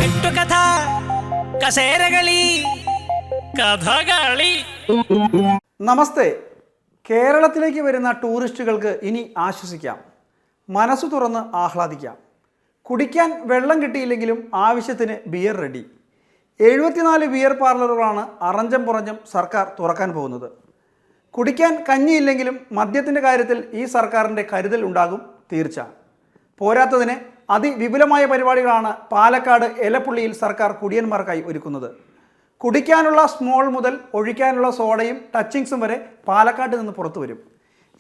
കെട്ടുകഥ കസേരകളി കഥകളി. നമസ്തേ. കേരളത്തിലേക്ക് വരുന്ന ടൂറിസ്റ്റുകൾക്ക് ഇനി ആശ്വസിക്കാം, മനസ്സു തുറന്ന് ആഹ്ലാദിക്കാം. കുടിക്കാൻ വെള്ളം കിട്ടിയില്ലെങ്കിലും ആവശ്യത്തിന് ബിയർ റെഡി. 74 ബിയർ പാർലറുകളാണ് അറഞ്ചം പുറഞ്ചം സർക്കാർ തുറക്കാൻ പോകുന്നത്. കുടിക്കാൻ കഞ്ഞിയില്ലെങ്കിലും മദ്യത്തിൻ്റെ കാര്യത്തിൽ ഈ സർക്കാരിൻ്റെ കരുതൽ ഉണ്ടാകും തീർച്ച. പോരാത്തതിന് അതിവിപുലമായ പരിപാടികളാണ് പാലക്കാട് എലപ്പുള്ളിയിൽ സർക്കാർ കുടിയന്മാർക്കായി ഒരുക്കുന്നത്. കുടിക്കാനുള്ള സ്മോൾ മുതൽ ഒഴിക്കാനുള്ള സോഡയും ടച്ചിങ്സും വരെ പാലക്കാട്ട് നിന്ന് പുറത്തു വരും.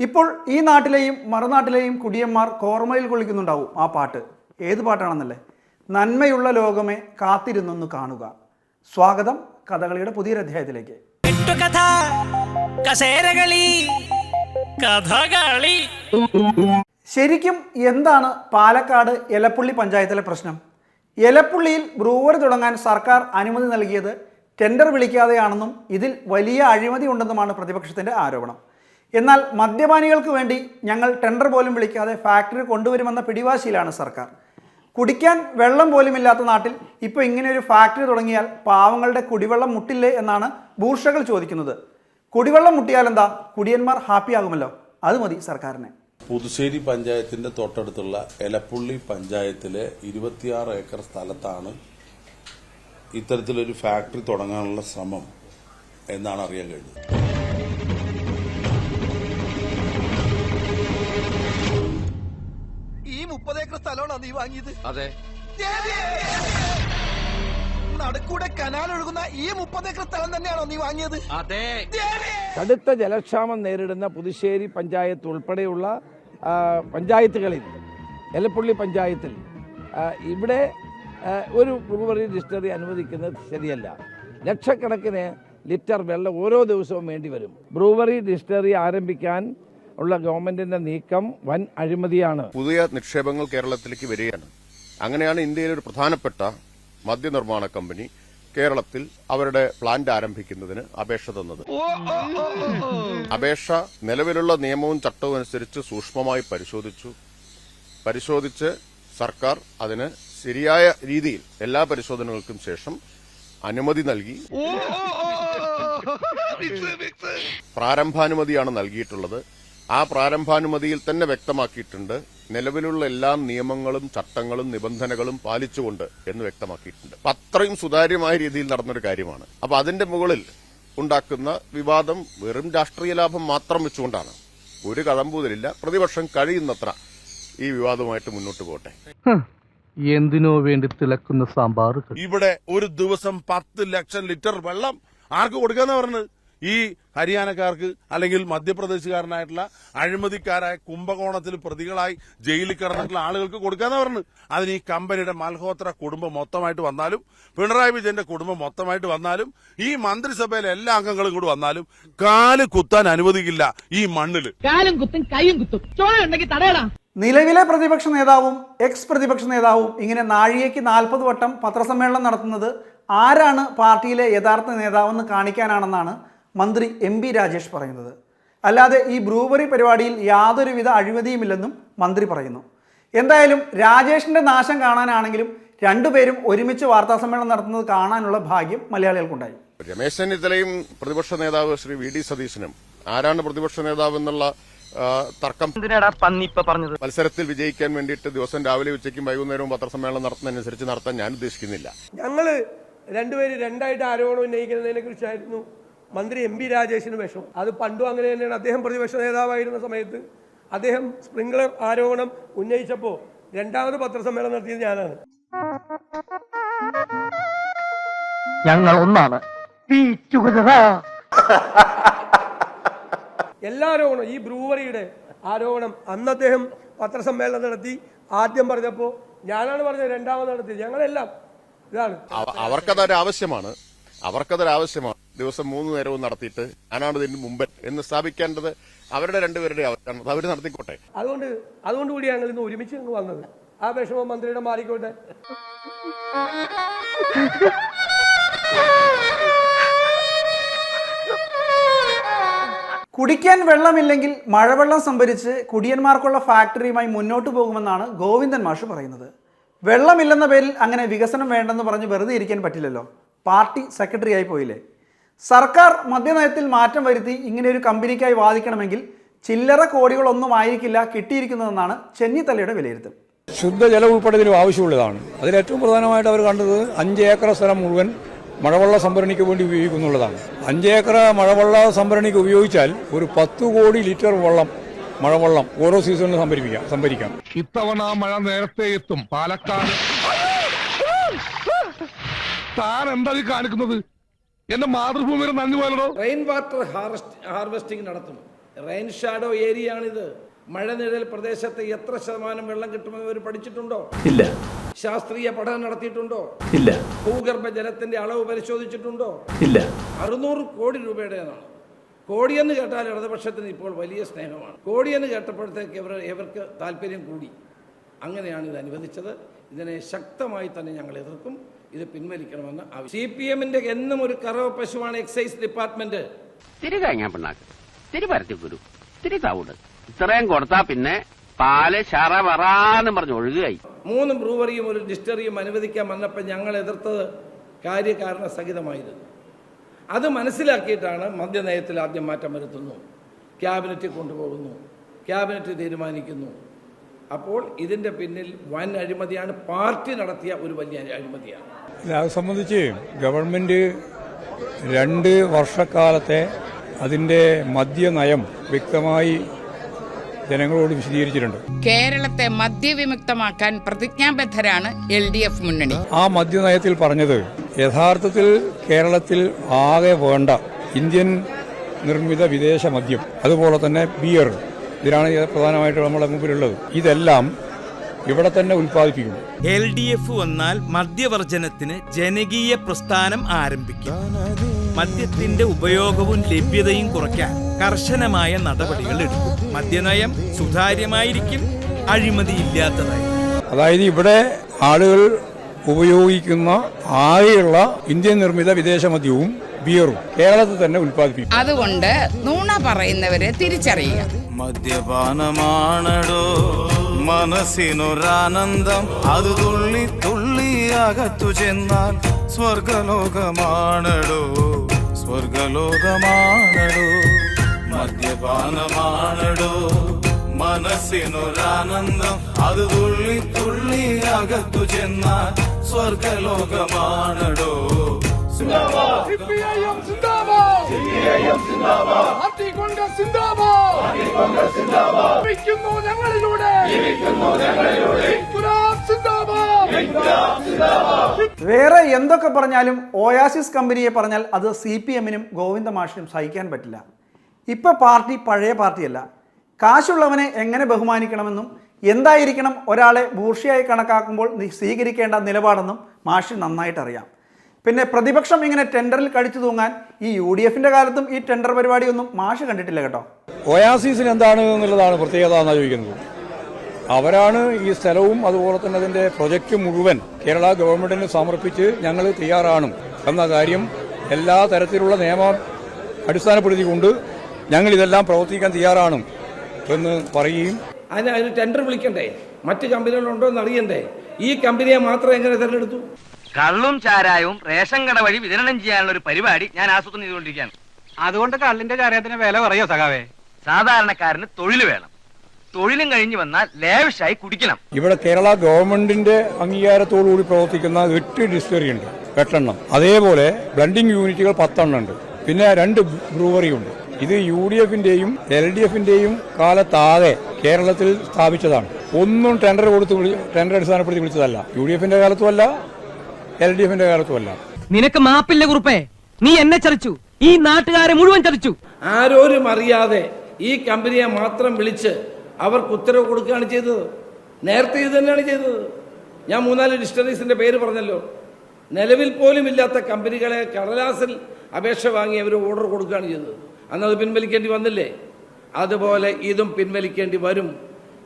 ഇപ്പോൾ ഈ നാട്ടിലെയും മറുനാട്ടിലെയും കുടിയന്മാർ കോർമയിൽ കൊള്ളിക്കുന്നുണ്ടാവും ആ പാട്ട്. ഏത് പാട്ടാണെന്നല്ലേ? നന്മയുള്ള ലോകമേ കാത്തിരുന്നൊന്ന് കാണുക. സ്വാഗതം കഥകളിയുടെ പുതിയൊരു അധ്യായത്തിലേക്ക്. കെട്ടുകഥ കസേരകളി കഥകളി. ശരിക്കും എന്താണ് പാലക്കാട് എലപ്പുള്ളി പഞ്ചായത്തിലെ പ്രശ്നം? എലപ്പുള്ളിയിൽ ബ്രൂവറി തുടങ്ങാൻ സർക്കാർ അനുമതി നൽകിയത് ടെൻഡർ വിളിക്കാതെയാണെന്നും ഇതിൽ വലിയ അഴിമതി ഉണ്ടെന്നുമാണ് പ്രതിപക്ഷത്തിൻ്റെ ആരോപണം. എന്നാൽ മദ്യപാനികൾക്ക് വേണ്ടി ഞങ്ങൾ ടെൻഡർ പോലും വിളിക്കാതെ ഫാക്ടറി കൊണ്ടുവരുമെന്ന പിടിവാശിയിലാണ് സർക്കാർ. കുടിക്കാൻ വെള്ളം പോലുമില്ലാത്ത നാട്ടിൽ ഇപ്പോൾ ഇങ്ങനെയൊരു ഫാക്ടറി തുടങ്ങിയാൽ പാവങ്ങളുടെ കുടിവെള്ളം മുട്ടില്ലേ എന്നാണ് ബൂർഷകൾ ചോദിക്കുന്നത്. കുടിവെള്ളം മുട്ടിയാൽ എന്താ, കുടിയന്മാർ ഹാപ്പിയാകുമല്ലോ, അത് മതി സർക്കാരിനെ. പുതുശ്ശേരി പഞ്ചായത്തിന്റെ തൊട്ടടുത്തുള്ള എലപ്പുള്ളി പഞ്ചായത്തിലെ 26 ഏക്കർ സ്ഥലത്താണ് ഇത്തരത്തിലൊരു ഫാക്ടറി തുടങ്ങാനുള്ള ശ്രമം എന്നാണ് അറിയാൻ കഴിഞ്ഞത്. ഈ 30 ഏക്കർ സ്ഥലമാണോ നീ വാങ്ങിയത്? അതെ. നടുക്കൂടെ കനാൽ ഒഴുകുന്ന ഈ 30 ഏക്കർ സ്ഥലം തന്നെയാണോ നീ വാങ്ങിയത്? അതെ. കടുത്ത ജലക്ഷാമം നേരിടുന്ന പുതുശ്ശേരി പഞ്ചായത്ത് ഉൾപ്പെടെയുള്ള പഞ്ചായത്തുകളിൽ എലപ്പുള്ളി പഞ്ചായത്തിൽ ഇവിടെ ഒരു ബ്രൂവറി ഡിസ്റ്റിലറി അനുവദിക്കുന്നത് ശരിയല്ല. ലക്ഷക്കണക്കിന് ലിറ്റർ വെള്ളം ഓരോ ദിവസവും വേണ്ടി വരും. ബ്രൂവറി ഡിസ്റ്റിലറി ആരംഭിക്കാൻ ഉള്ള ഗവൺമെന്റിന്റെ നീക്കം വൻ അഴിമതിയാണ്. പുതിയ നിക്ഷേപങ്ങൾ കേരളത്തിലേക്ക് വരികയാണ്. അങ്ങനെയാണ് ഇന്ത്യയിലെ ഒരു പ്രധാനപ്പെട്ട മദ്യനിർമ്മാണ കമ്പനി കേരളത്തിൽ അവരുടെ പ്ലാന്റ് ആരംഭിക്കുന്നതിന് അപേക്ഷ തന്നത്. അപേക്ഷ നിലവിലുള്ള നിയമവും ചട്ടവും അനുസരിച്ച് സൂക്ഷ്മമായി പരിശോധിച്ച് സർക്കാർ അതിന് ശരിയായ രീതിയിൽ എല്ലാ പരിശോധനകൾക്കും ശേഷം അനുമതി നൽകി. പ്രാരംഭാനുമതിയാണ് നൽകിയിട്ടുള്ളത്. ആ പ്രാരംഭാനുമതിയിൽ തന്നെ വ്യക്തമാക്കിയിട്ടുണ്ട് നിലവിലുള്ള എല്ലാ നിയമങ്ങളും ചട്ടങ്ങളും നിബന്ധനകളും പാലിച്ചുകൊണ്ട് എന്ന് വ്യക്തമാക്കിയിട്ടുണ്ട്. അത്രയും സുതാര്യമായ രീതിയിൽ നടന്നൊരു കാര്യമാണ്. അപ്പൊ അതിന്റെ മുകളിൽ ഉണ്ടാക്കുന്ന വിവാദം വെറും രാഷ്ട്രീയ ലാഭം മാത്രം വെച്ചുകൊണ്ടാണ്. ഒരു കഴമ്പൂതലില്ല. പ്രതിപക്ഷം കഴിയുന്നത്ര ഈ വിവാദവുമായിട്ട് മുന്നോട്ട് പോകട്ടെ. എന്തിനോ വേണ്ടി തിളക്കുന്ന സാമ്പാർ. ഇവിടെ ഒരു ദിവസം 10 ലക്ഷം ലിറ്റർ വെള്ളം ആർക്ക് കൊടുക്കാന്നാ പറഞ്ഞത്? ഈ ഹരിയാനക്കാർക്ക് അല്ലെങ്കിൽ മധ്യപ്രദേശുകാരനായിട്ടുള്ള അഴിമതിക്കാരായ കുംഭകോണത്തിൽ പ്രതികളായി ജയിലിൽ കിടന്നിട്ടുള്ള ആളുകൾക്ക് കൊടുക്കാന്നാ പറഞ്ഞത്. അതിന് ഈ കമ്പനിയുടെ മൽഹോത്ര കുടുംബം മൊത്തമായിട്ട് വന്നാലും പിണറായി വിജയന്റെ കുടുംബം മൊത്തമായിട്ട് വന്നാലും ഈ മന്ത്രിസഭയിലെ എല്ലാ അംഗങ്ങളും കൂടി വന്നാലും കാല് കുത്താൻ അനുവദിക്കില്ല ഈ മണ്ണില്. കാലും കുത്തും കൈയും കുത്തും. ചോറുണ്ടെങ്കിൽ തടയടാ. നിലവിലെ പ്രതിപക്ഷ നേതാവും എക്സ് പ്രതിപക്ഷ നേതാവും ഇങ്ങനെ നാഴികയ്ക്ക് 40 വട്ടം പത്രസമ്മേളനം നടത്തുന്നത് ആരാണ് പാർട്ടിയിലെ യഥാർത്ഥ നേതാവെന്ന് കാണിക്കാനാണെന്നാണ് മന്ത്രി MP രാജേഷ് പറയുന്നത്. അല്ലാതെ ഈ ബ്രൂവറി പരിപാടിയിൽ യാതൊരുവിധ അഴിമതിയുമില്ലെന്നും മന്ത്രി പറയുന്നു. എന്തായാലും രാജേഷിന്റെ നാശം കാണാനാണെങ്കിലും രണ്ടുപേരും ഒരുമിച്ച് വാർത്താസമ്മേളനം നടത്തുന്നത് കാണാനുള്ള ഭാഗ്യം മലയാളികൾക്കുണ്ടായി. രമേശ് ചെന്നിത്തലയും പ്രതിപക്ഷ നേതാവ് ശ്രീ VD സതീശനും ആരാണ് പ്രതിപക്ഷ നേതാവ് എന്നുള്ള തർക്കം മത്സരത്തിൽ വിജയിക്കാൻ വേണ്ടിയിട്ട് ദിവസം രാവിലെ ഉച്ചയ്ക്കും വൈകുന്നേരവും പത്രസമ്മേളനം നടത്തുന്നതനുസരിച്ച് നടത്താൻ ഞാൻ ഉദ്ദേശിക്കുന്നില്ല. ഞങ്ങള് രണ്ടുപേര് രണ്ടായിട്ട് ആരോപണം ഉന്നയിക്കുന്നതിനെ കുറിച്ചായിരുന്നു മന്ത്രി MP രാജേഷിന് വിഷമം. അത് പണ്ടും അങ്ങനെ തന്നെയാണ്. അദ്ദേഹം പ്രതിപക്ഷ നേതാവായിരുന്ന സമയത്ത് അദ്ദേഹം സ്പ്രിംഗ്ലർ ആരോപണം ഉന്നയിച്ചപ്പോൾ രണ്ടാമത് പത്രസമ്മേളനം നടത്തിയത് ഞാനാണ്. ഞങ്ങൾ ഒന്നാണ്. എല്ലാ ആരോപണം ഈ ബ്രൂവറിയുടെ ആരോപണം അന്ന് അദ്ദേഹം പത്രസമ്മേളനം നടത്തി. ആദ്യം പറഞ്ഞപ്പോൾ ഞാനാണ് പറഞ്ഞത്, രണ്ടാമത് നടത്തിയത് ഞങ്ങളെല്ലാം. ഇതാണ് അവർക്കതൊരാവശ്യമാണ്. ദിവസം 3 നേരവും നടത്തിയിട്ട് ഞാനാണ് ഇതിന് മുമ്പ് എന്ന് സ്ഥാപിക്കേണ്ടത് അവരുടെ രണ്ടുപേരുടെ ആവശ്യമാണ്. അവർ നടത്തിക്കോട്ടെ. അതുകൊണ്ട് കൂടി ഞങ്ങൾ ഇന്ന് ഒരുമിച്ച് വന്നത്. ആ വിഷമം മന്ത്രിയുടെ മാറിക്കോട്ടെ. കുടിക്കാൻ വെള്ളമില്ലെങ്കിൽ മഴവെള്ളം സംഭരിച്ച് കുടിയന്മാർക്കുള്ള ഫാക്ടറിയുമായി മുന്നോട്ട് പോകുമെന്നാണ് ഗോവിന്ദൻ മാഷ് പറയുന്നത്. വെള്ളമില്ലെന്ന പേരിൽ അങ്ങനെ വികസനം വേണ്ടെന്ന് പറഞ്ഞ് വെറുതെ ഇരിക്കാൻ പറ്റില്ലല്ലോ. പാർട്ടി സെക്രട്ടറി ആയി പോയില്ലേ. സർക്കാർ മദ്യനയത്തിൽ മാറ്റം വരുത്തി ഇങ്ങനെ ഒരു കമ്പനിക്കായി വാദിക്കണമെങ്കിൽ ചില്ലറ കോടികളൊന്നും ആയിരിക്കില്ല കിട്ടിയിരിക്കുന്നതെന്നാണ് ചെന്നിത്തലയുടെ വിലയിരുത്തൽ. ശുദ്ധജലം ഉൾപ്പെടെ ഇതിലും ആവശ്യമുള്ളതാണ്. അതിലേറ്റവും പ്രധാനമായിട്ട് അവർ കണ്ടത് 5 ഏക്കർ സ്ഥലം മുഴുവൻ മഴവെള്ള സംഭരണിക്ക് വേണ്ടി ഉപയോഗിക്കുന്നുള്ളതാണ്. 5 ഏക്കർ മഴവെള്ള സംഭരണിക്ക് ഉപയോഗിച്ചാൽ ഒരു 10 കോടി ലിറ്റർ മഴവെള്ളം ഓരോ സീസണിലും സംഭരിക്കാം. ഇത്തവണ മഴ നേരത്തെ എത്തും. പാലക്കാട് താൻ എന്താ കാണിക്കുന്നത്? എന്റെ മാതൃഭൂമിയുടെ നന്ദി പോലോ. റെയിൻ വാട്ടർ ഹാർവെസ്റ്റിംഗ് നടത്തും. റെയിൻ ഷാഡോ ഏരിയ ആണിത്. മഴനിഴൽ പ്രദേശത്ത് എത്ര ശതമാനം വെള്ളം കിട്ടുമെന്ന് അവർ പഠിച്ചിട്ടുണ്ടോ? ഇല്ല. ശാസ്ത്രീയ പഠനം നടത്തിയിട്ടുണ്ടോ? ഇല്ല. ഭൂഗർഭ ജലത്തിന്റെ അളവ് പരിശോധിച്ചിട്ടുണ്ടോ? ഇല്ല. 600 കോടി രൂപയുടേതാണ്. കോടിയെന്ന് കേട്ടാൽ ഇടതുപക്ഷത്തിന് ഇപ്പോൾ വലിയ സ്നേഹമാണ്. കോടിയെന്ന് കേട്ടപ്പോഴത്തേക്ക് ഇവർക്ക് താല്പര്യം കൂടി. അങ്ങനെയാണ് ഇത് അനുവദിച്ചത്. ഇതിനെ ശക്തമായി തന്നെ ഞങ്ങൾ എതിർക്കും. ഇത് പിൻവലിക്കണമെന്ന് CPM-ന്റെ എന്നും ഒരു കറവ പശുവാണ് എക്സൈസ് ഡിപ്പാർട്ട്മെന്റ്. തിരികഴിഞ്ഞാൽ പിണ്ണാക്ക്, തിരി പരത്തി കുരു, തിരി തവിട്, ഇത്രയും കൊടുത്താ പിന്നെ പാല് ശറവറാന്ന് പറഞ്ഞ് ഒഴുകുകയായി. 3 ബ്രൂവറിയും ഒരു ഡിസ്റ്ററിയും അനുവദിക്കാൻ വന്നപ്പോൾ ഞങ്ങൾ എതിർത്തത് കാര്യകാരണ സഹിതമായിരുന്നു. അത് മനസ്സിലാക്കിയിട്ടാണ് മദ്യനയത്തിൽ ആദ്യം മാറ്റം വരുത്തുന്നു, ക്യാബിനറ്റിൽ കൊണ്ടുപോകുന്നു, ക്യാബിനറ്റ് തീരുമാനിക്കുന്നു. അപ്പോൾ ഇതിന്റെ പിന്നിൽ വൻ അഴിമതിയാണ്. പാർട്ടി നടത്തിയ ഒരു വലിയ അഴിമതിയാണ്. അത് സംബന്ധിച്ച് ഗവൺമെന്റ് 2 വർഷക്കാലത്തെ അതിന്റെ മദ്യനയം വ്യക്തമായി ജനങ്ങളോട് വിശദീകരിച്ചിട്ടുണ്ട്. കേരളത്തെ മദ്യവിമുക്തമാക്കാൻ പ്രതിജ്ഞാബദ്ധരാണ് LDF മുന്നണി. ആ മദ്യനയത്തിൽ പറഞ്ഞത് യഥാർത്ഥത്തിൽ കേരളത്തിൽ ആകെ വേണ്ട ഇന്ത്യൻ നിർമ്മിത വിദേശ മദ്യം, അതുപോലെ തന്നെ ബിയർ, ഇതിലാണ് പ്രധാനമായിട്ട് നമ്മുടെ മുമ്പിലുള്ളത്. ഇതെല്ലാം ഇവിടെ തന്നെ ഉൽപ്പാദിപ്പിക്കും. LDF വന്നാൽ മദ്യവർജനത്തിന് ജനകീയ പ്രസ്ഥാനം ആരംഭിക്കും. മദ്യത്തിന്റെ ഉപയോഗവും ലഭ്യതയും കുറയ്ക്കാൻ കർശനമായ നടപടികൾ എടുക്കും. മദ്യനയം സുതാര്യമായിരിക്കും, അഴിമതിയില്ലാത്തതായി. അതായത് ഇവിടെ ആളുകൾ ഉപയോഗിക്കുന്ന ആകെയുള്ള ഇന്ത്യൻ നിർമ്മിത വിദേശ മദ്യവും ബിയറും കേരളത്തിൽ തന്നെ ഉൽപ്പാദിപ്പിക്കും. അതുകൊണ്ട് നുണ പറയുന്നവരെ തിരിച്ചറിയുക. മദ്യപാനമാണടോ മനസ്സിനൊരാനന്ദം, അത് തുള്ളി തുള്ളി അകത്തു ചെന്നാൽ സ്വർഗലോകമാണടോ, സ്വർഗലോകമാണടോ. മദ്യപാനമാണടോ മനസ്സിനൊരാനന്ദം, അത് തുള്ളി തുള്ളി അകത്തു ചെന്നാൽ സ്വർഗലോകമാണടോ. വേറെ എന്തൊക്കെ പറഞ്ഞാലും ഓയാസിസ് കമ്പനിയെ പറഞ്ഞാൽ അത് CPM-നും ഗോവിന്ദ മാഷിനും സഹിക്കാൻ പറ്റില്ല. ഇപ്പൊ പാർട്ടി പഴയ പാർട്ടിയല്ല. കാശുള്ളവനെ എങ്ങനെ ബഹുമാനിക്കണമെന്നും എന്തായിരിക്കണം ഒരാളെ ബൂർഷിയായി കണക്കാക്കുമ്പോൾ സ്വീകരിക്കേണ്ട നിലപാടെന്നും മാഷിന് നന്നായിട്ടറിയാം. പിന്നെ പ്രതിപക്ഷം ഇങ്ങനെ ടെൻഡറിൽ കടിച്ചു തൂങ്ങാൻ ഈ UDF-ന്റെ കാലത്തും ഈ ടെൻഡർ പരിപാടിയൊന്നും മാഷ് കണ്ടിട്ടില്ല കേട്ടോ. ഓയാസിസിന് എന്താണ് എന്നുള്ളതാണ് പ്രത്യേകത എന്നാണ് ചോദിക്കുന്നത്. അവരാണ് ഈ സ്ഥലവും അതുപോലെ തന്നെ അതിന്റെ പ്രൊജക്ട് മുഴുവൻ കേരള ഗവൺമെന്റിന് സമർപ്പിച്ച് ഞങ്ങൾ തയ്യാറാണ് എന്ന കാര്യം എല്ലാ തരത്തിലുള്ള നിയമം അടിസ്ഥാനപ്പെടുത്തിക്കൊണ്ട് ഞങ്ങൾ ഇതെല്ലാം പ്രവർത്തിക്കാൻ തയ്യാറാണ് എന്ന് പറയുകയും അതിന് ടെൻഡർ വിളിക്കണ്ടേ? മറ്റ് കമ്പനികളുണ്ടോ എന്ന് അറിയണ്ടേ? ഈ കമ്പനിയെ മാത്രം എങ്ങനെ തെരഞ്ഞെടുത്തു? കള്ളും ചാരായവും റേഷൻ കട വഴി വിതരണം ചെയ്യാനുള്ള ഒരു പരിപാടി ഞാൻ ആസൂത്രണം ചെയ്തുകൊണ്ടിരിക്കുകയാണ്. അതുകൊണ്ട് കള്ളിന്റെ കാര്യത്തിന് വില പറയോ സഖാവേ? സാധാരണക്കാരന് തൊഴിൽ വേണം. തൊഴിലും കഴിഞ്ഞു വന്നാൽ ലേവിഷായി കുടിക്കണം. ഇവിടെ കേരള ഗവൺമെന്റിന്റെ അംഗീകാരത്തോടുകൂടി പ്രവർത്തിക്കുന്ന 8 ഡിസ്റ്റിലറി ഉണ്ട്, 8 എണ്ണം. അതേപോലെ ബ്ലൻഡിംഗ് യൂണിറ്റുകൾ 10 എണ്ണം ഉണ്ട്. പിന്നെ 2 ബ്രൂവറി ഉണ്ട്. ഇത് UDF-ന്റെയും LDF-ന്റെയും കാലത്താകെ കേരളത്തിൽ സ്ഥാപിച്ചതാണ്. ഒന്നും ടെൻഡർ അടിസ്ഥാനപ്പെടുത്തി വിളിച്ചതല്ല. UDF-ന്റെ കാലത്തുമല്ല, LDF-ന്റെ കാലത്തുമല്ല. നിനക്ക് മാപ്പില്ല കുറുപ്പേ, നീ എന്നെ ചതിച്ചു, ഈ നാട്ടുകാരെ മുഴുവൻ ചതിച്ചു. ആരോരും അറിയാതെ ഈ കമ്പനിയെ മാത്രം വിളിച്ച് അവർക്ക് ഉത്തരവ് കൊടുക്കുകയാണ് ചെയ്തത്. നേരത്തെ ഇത് തന്നെയാണ് ചെയ്തത്. ഞാൻ 3-4 ഡിസ്റ്ററീസിന്റെ പേര് പറഞ്ഞല്ലോ. നിലവിൽ പോലും ഇല്ലാത്ത കമ്പനികളെ കടലാസിൽ അപേക്ഷ വാങ്ങി അവർ ഓർഡർ കൊടുക്കുകയാണ് ചെയ്തത്. അന്നത് പിൻവലിക്കേണ്ടി വന്നില്ലേ? അതുപോലെ ഇതും പിൻവലിക്കേണ്ടി വരും.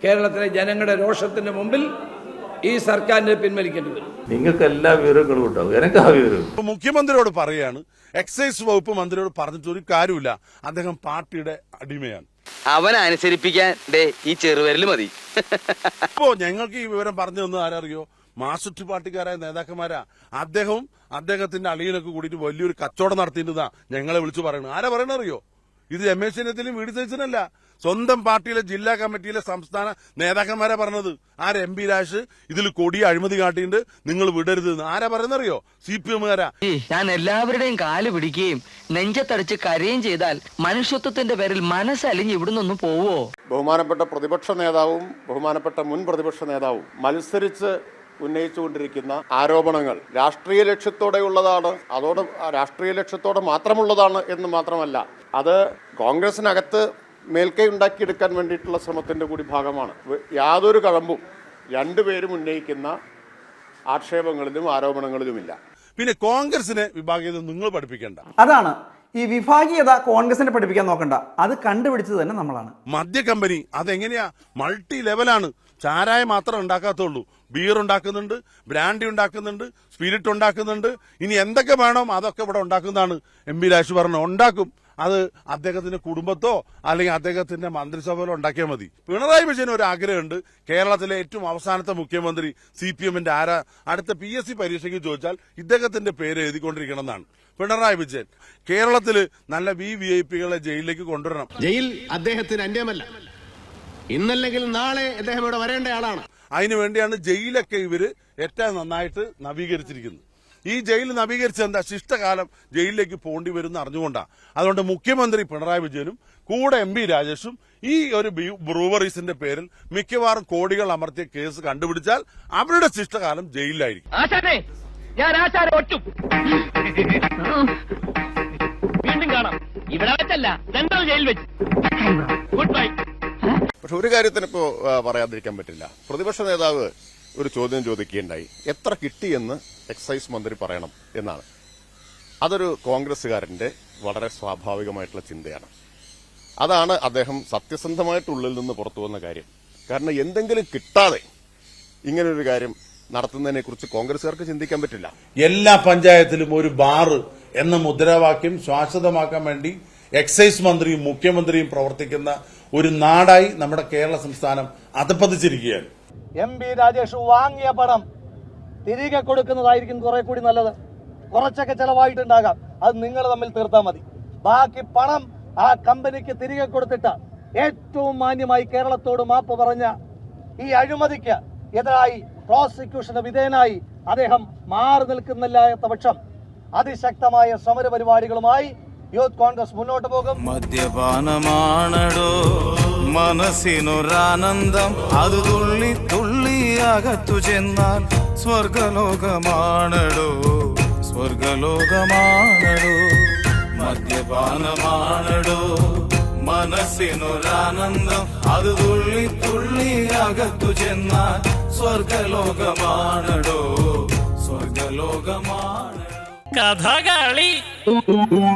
കേരളത്തിലെ ജനങ്ങളുടെ രോഷത്തിന്റെ മുമ്പിൽ ഈ സർക്കാരിനെ പിൻവലിക്കേണ്ടി വരും. നിങ്ങൾക്ക് എല്ലാ വിവരങ്ങളും ഉണ്ടാവും, എനിക്ക് ആ വിവരം. മുഖ്യമന്ത്രിയോട് പറയാണ്, എക്സൈസ് വകുപ്പ് മന്ത്രിയോട് പറഞ്ഞിട്ട് ഒരു കാര്യമില്ല, അദ്ദേഹം പാർട്ടിയുടെ അടിമയാണ്. അവനെ അനുസരിപ്പിക്കാൻ ഈ ചെറുവിരൽ മതി. അപ്പോ ഞങ്ങൾക്ക് ഈ വിവരം പറഞ്ഞു തന്നത് ആരറിയോ? മാർക്സിസ്റ്റ് പാർട്ടിക്കാരായ നേതാക്കന്മാരാ. അദ്ദേഹവും അദ്ദേഹത്തിന്റെ അളിയനൊക്കെ കൂടിയിട്ട് വലിയൊരു കച്ചവടം നടത്തിയിട്ടാ ഞങ്ങളെ വിളിച്ചു പറയുന്നത്. ആരാ പറയണറിയോ? ഇത് രമേശ് ചെന്നിത്തലയും വി ഡി സതീശനല്ല, സ്വന്തം പാർട്ടിയിലെ ജില്ലാ കമ്മിറ്റിയിലെ സംസ്ഥാന നേതാക്കന്മാരാ പറഞ്ഞത്. ആര് എം പി രാജേഷ് ഇതിൽ കൊടിയ അഴിമതി കാട്ടിയിട്ട് നിങ്ങൾ വിടരുത്. ആരാ പറയുന്നറിയോ? CPM-കാരാ. ഞാൻ എല്ലാവരുടെയും കാല് പിടിക്കുകയും നെഞ്ചത്തടിച്ച് കരയും ചെയ്താൽ മനുഷ്യത്വത്തിന്റെ പേരിൽ മനസ്സലിഞ്ഞ് ഇവിടുന്ന് പോവോ? ബഹുമാനപ്പെട്ട പ്രതിപക്ഷ നേതാവും ബഹുമാനപ്പെട്ട മുൻ പ്രതിപക്ഷ നേതാവും മത്സരിച്ച് ഉന്നയിച്ചുകൊണ്ടിരിക്കുന്ന ആരോപണങ്ങൾ രാഷ്ട്രീയ ലക്ഷ്യത്തോടെയുള്ളതാണ്. അതോടെ രാഷ്ട്രീയ ലക്ഷ്യത്തോടെ മാത്രമുള്ളതാണ് എന്ന് മാത്രമല്ല, അത് കോൺഗ്രസിനകത്ത് മേൽക്കൈ ഉണ്ടാക്കിയെടുക്കാൻ വേണ്ടിയിട്ടുള്ള ശ്രമത്തിന്റെ കൂടി ഭാഗമാണ്. യാതൊരു കഴമ്പും രണ്ടുപേരും ഉന്നയിക്കുന്ന ആക്ഷേപങ്ങളിലും ആരോപണങ്ങളിലുമില്ല. പിന്നെ കോൺഗ്രസിനെ വിഭാഗീയത നിങ്ങൾ പഠിപ്പിക്കേണ്ട. അതാണ് ഈ വിഭാഗീയത കോൺഗ്രസിനെ പഠിപ്പിക്കാൻ നോക്കണ്ട, അത് കണ്ടുപിടിച്ചത് തന്നെ നമ്മളാണ്. മദ്യ കമ്പനി അതെങ്ങനെയാ? മൾട്ടി ലെവലാണ്. ചാരായം മാത്രം ഉണ്ടാക്കാത്തുള്ളൂ, ബിയർ ഉണ്ടാക്കുന്നുണ്ട്, ബ്രാൻഡി ഉണ്ടാക്കുന്നുണ്ട്, സ്പിരിറ്റ് ഉണ്ടാക്കുന്നുണ്ട്. ഇനി എന്തൊക്കെ വേണോ അതൊക്കെ ഇവിടെ ഉണ്ടാക്കുന്നതാണ്. എം പി രാജേഷ് പറഞ്ഞു ഉണ്ടാക്കും. അത് അദ്ദേഹത്തിന്റെ കുടുംബത്തോ അല്ലെങ്കിൽ അദ്ദേഹത്തിന്റെ മന്ത്രിസഭയിലോ ഉണ്ടാക്കിയാൽ മതി. പിണറായി വിജയന് ഒരു ആഗ്രഹമുണ്ട്, കേരളത്തിലെ ഏറ്റവും അവസാനത്തെ മുഖ്യമന്ത്രി CPM-ന്റെ ആരാ അടുത്ത PSC പരീക്ഷയ്ക്ക് ചോദിച്ചാൽ ഇദ്ദേഹത്തിന്റെ പേര് എഴുതിക്കൊണ്ടിരിക്കണം എന്നാണ്. പിണറായി വിജയൻ കേരളത്തില് നല്ല VIP-കളെ ജയിലിലേക്ക് കൊണ്ടുവരണം. ജയിൽ അദ്ദേഹത്തിന് അന്യമല്ല, ഇന്നല്ലെങ്കിൽ നാളെ അദ്ദേഹം ഇവിടെ വരേണ്ട ആളാണ്. അതിനുവേണ്ടിയാണ് ജയിലൊക്കെ ഇവര് ഏറ്റവും നന്നായിട്ട് നവീകരിച്ചിരിക്കുന്നത്. ഈ ജയിൽ നവീകരിച്ച എന്താ? ശിഷ്ടകാലം ജയിലിലേക്ക് പോണ്ടി വരുന്ന അറിഞ്ഞുകൊണ്ടാണ്. അതുകൊണ്ട് മുഖ്യമന്ത്രി പിണറായി വിജയനും കൂടെ MP രാജേഷും ഈ ഒരു ബ്രൂവറീസിന്റെ പേരിൽ മിക്കവാറും കോടികൾ അമർത്തിയ കേസ് കണ്ടുപിടിച്ചാൽ അവരുടെ ശിഷ്ടകാലം ജയിലിലായിരിക്കും. വീണ്ടും കാണാം. ഇവിടെ വെച്ചല്ല, സെൻട്രൽ ജയിൽ വെച്ച്. Good bye. പക്ഷെ ഒരു കാര്യത്തിന് ഇപ്പോ പറയാതിരിക്കാൻ പറ്റില്ല. പ്രതിപക്ഷ നേതാവ് ഒരു ചോദ്യം ചോദിക്കുകയുണ്ടായി, എത്ര കിട്ടിയെന്ന് എക്സൈസ് മന്ത്രി പറയണം എന്നാണ്. അതൊരു കോൺഗ്രസുകാരന്റെ വളരെ സ്വാഭാവികമായിട്ടുള്ള ചിന്തയാണ്. അതാണ് അദ്ദേഹം സത്യസന്ധമായിട്ടുള്ളിൽ നിന്ന് പുറത്തു വന്ന കാര്യം. കാരണം എന്തെങ്കിലും കിട്ടാതെ ഇങ്ങനൊരു കാര്യം നടത്തുന്നതിനെ കുറിച്ച് കോൺഗ്രസുകാർക്ക് ചിന്തിക്കാൻ പറ്റില്ല. എല്ലാ പഞ്ചായത്തിലും ഒരു ബാറ് എന്ന മുദ്രാവാക്യം ശാശ്വതമാക്കാൻ വേണ്ടി എക്സൈസ് മന്ത്രിയും മുഖ്യമന്ത്രിയും പ്രവർത്തിക്കുന്ന ഒരു നാടായി നമ്മുടെ കേരള സംസ്ഥാനം അധപ്പതിച്ചിരിക്കുകയാണ്. MP രാജേഷ് വാങ്ങിയ പണം തിരികെ കൊടുക്കുന്നതായിരിക്കും കുറെ കൂടി നല്ലത്. കുറച്ചൊക്കെ ചെലവായിട്ടുണ്ടാകാം, അത് നിങ്ങൾ തമ്മിൽ തീർത്താൽ മതി. ബാക്കി പണം ആ കമ്പനിക്ക് തിരികെ കൊടുത്തിട്ട് ഏറ്റവും മാന്യമായി കേരളത്തോട് മാപ്പ് പറഞ്ഞ ഈ അഴിമതിക്ക് എതിരായി പ്രോസിക്യൂഷന് വിധേയനായി അദ്ദേഹം മാറി നിൽക്കുന്നില്ലാത്ത പക്ഷം അതിശക്തമായ സമര പരിപാടികളുമായി യൂത്ത് കോൺഗ്രസ് മുന്നോട്ട് പോകും. മദ്യപാനമാണടോ മനസ്സിനൊരാനന്ദം, അത് തുള്ളി തുള്ളി അകത്തു ചെന്നാൽ സ്വർഗലോകമാണടോ, സ്വർഗലോകമാണടോ. മദ്യപാനമാണടോ മനസ്സിനൊരാനന്ദം, അത് തുള്ളി തുള്ളി അകത്തു ചെന്നാൽ സ്വർഗലോകമാണടോ, സ്വർഗലോകമാണടോ. കഥകളി